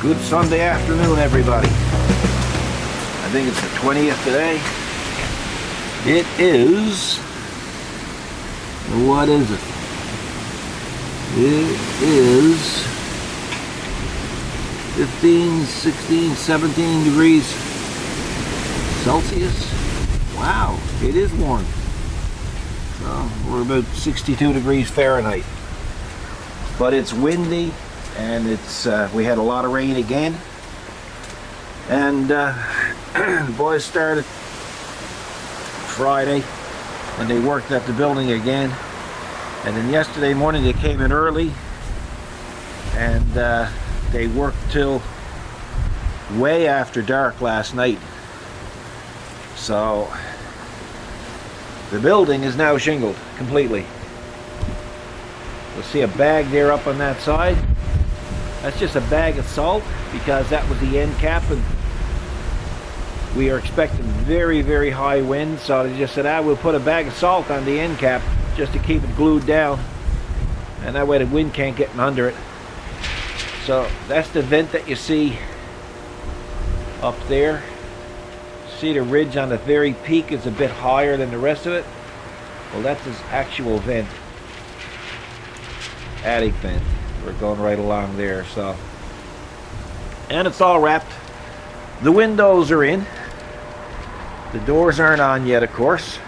Good Sunday afternoon, everybody. I think it's the 20th today. It is, what is it? It is 15, 16, 17 degrees Celsius. Wow, it is warm. So we're about 62 degrees Fahrenheit. But it's windy, and it's we had a lot of rain again. And the boys started Friday, and they worked at the building again. And then yesterday morning they came in early, and they worked till way after dark last night. So the building is now shingled completely. You'll see a bag there up on that side. That's just a bag of salt, because that was the end cap, and we are expecting very, very high winds. So they just said, we'll put a bag of salt on the end cap just to keep it glued down, and that way the wind can't get under it. So that's the vent that you see up there. See the ridge on the very peak is a bit higher than the rest of it. Well, that's his actual vent, attic vent. We're going right along there. So, and it's all wrapped. The windows are in. The doors aren't on yet, of course.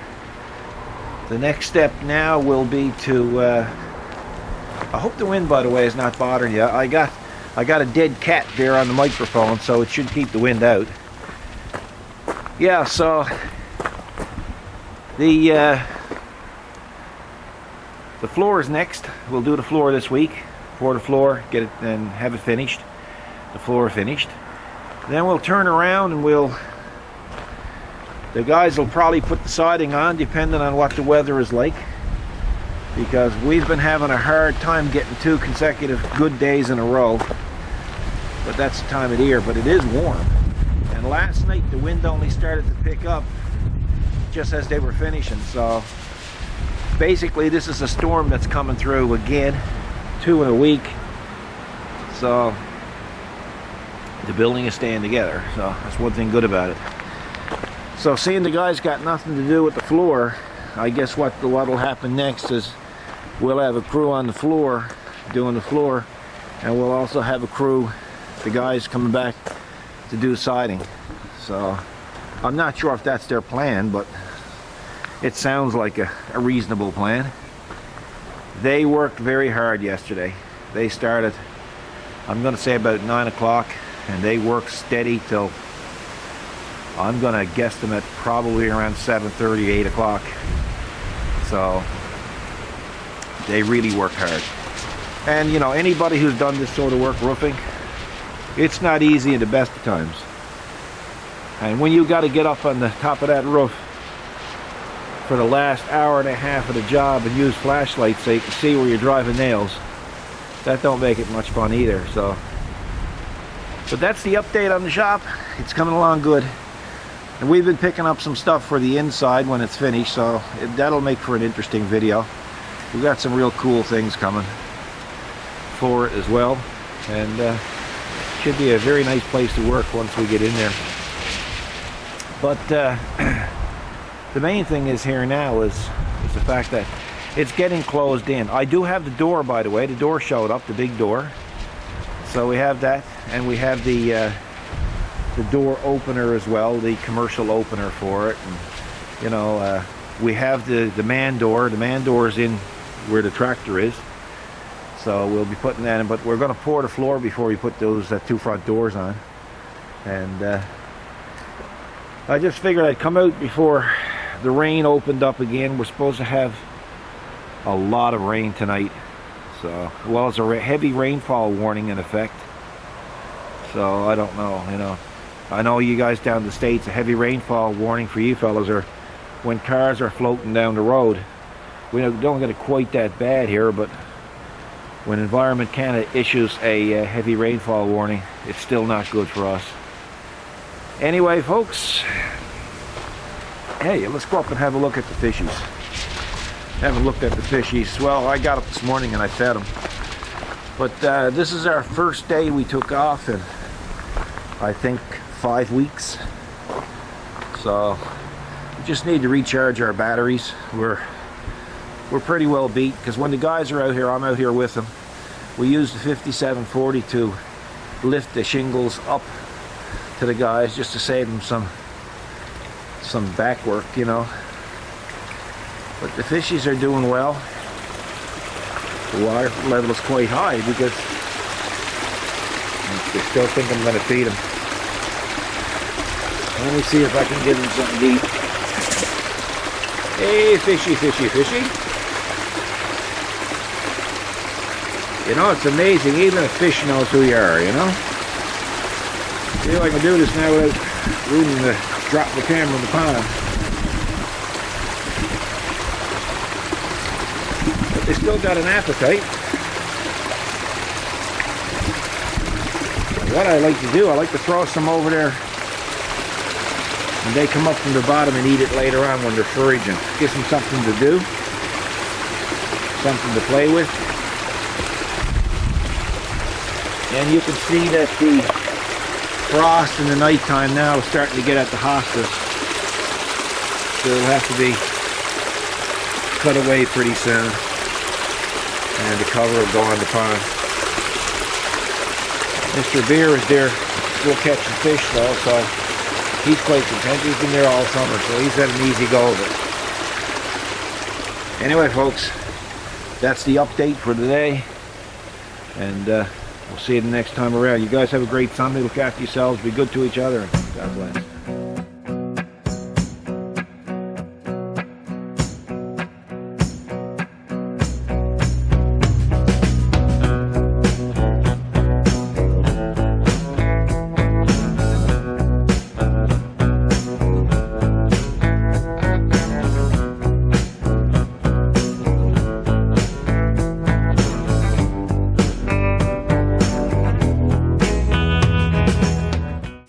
The next step now will be to I hope the wind, by the way, is not bothering you. I got a dead cat there on the microphone, so it should keep the wind out. Yeah, so the floor is next. We'll do the floor this week. Pour the floor, get it, and have it finished. The floor finished. Then we'll turn around and the guys will probably put the siding on, depending on what the weather is like, because we've been having a hard time getting 2 consecutive good days in a row. But that's the time of the year. But it is warm. And last night the wind only started to pick up just as they were finishing. So basically this is a storm that's coming through again, 2 in a week. So the building is staying together. So that's one thing good about it. So seeing the guys got nothing to do with the floor, I guess what'll happen next is we'll have a crew on the floor doing the floor, and we'll also have a crew, the guys coming back to do siding. So I'm not sure if that's their plan, but it sounds like a reasonable plan. They worked very hard yesterday. They started, I'm going to say about 9 o'clock, and they worked steady till, I'm going to guesstimate, probably around 7:30, 8 o'clock. So they really worked hard. And you know, anybody who's done this sort of work, roofing, it's not easy in the best of times. And when you got to get up on the top of that roof for the last hour and a half of the job and use flashlights so you can see where you're driving nails, that don't make it much fun either. So, but that's the update on the shop. It's coming along good. And we've been picking up some stuff for the inside when it's finished, so that'll make for an interesting video. We've got some real cool things coming for it as well. And should be a very nice place to work once we get in there. But the main thing is here now is the fact that it's getting closed in. I do have the door, by the way. The door showed up, the big door. So we have that, and we have the door opener as well, the commercial opener for it. And, you know, we have the man door. The man door is in where the tractor is. So we'll be putting that in, but we're going to pour the floor before we put those 2 front doors on. And I just figured I'd come out before the rain opened up again. We're supposed to have a lot of rain tonight. So, well, it's a heavy rainfall warning in effect. So I don't know, you know. I know you guys down in the States, a heavy rainfall warning for you fellas are when cars are floating down the road. We don't get it quite that bad here, but when Environment Canada issues a heavy rainfall warning, it's still not good for us. Anyway, folks, hey, let's go up and have a look at the fishies. Haven't looked at the fishies. Well, I got up this morning and I fed them. But this is our first day we took off, and I think 5 weeks. So we just need to recharge our batteries. We're pretty well beat, because when the guys are out here, I'm out here with them. We use the 5740 to lift the shingles up to the guys, just to save them some back work, you know. But the fishies are doing well. The water level is quite high because they still think I'm going to feed them. Let me see if I can give them something to eat. Hey, fishy, fishy, fishy. You know, it's amazing, even a fish knows who you are, you know? See if I can do this now without ruining to drop the camera in the pond. But they still got an appetite. What I like to do, I like to throw some over there, and they come up from the bottom and eat it later on when they're foraging. Gives them something to do, something to play with. And you can see that the frost in the nighttime now is starting to get at the hostas. So it'll have to be cut away pretty soon. And the cover will go on the pond. Mr. Beer is there still catching fish though, so he's quite content. He's been there all summer, so he's had an easy go of it. Anyway, folks, that's the update for today. And we'll see you the next time around. You guys have a great Sunday. Look after yourselves. Be good to each other. God bless.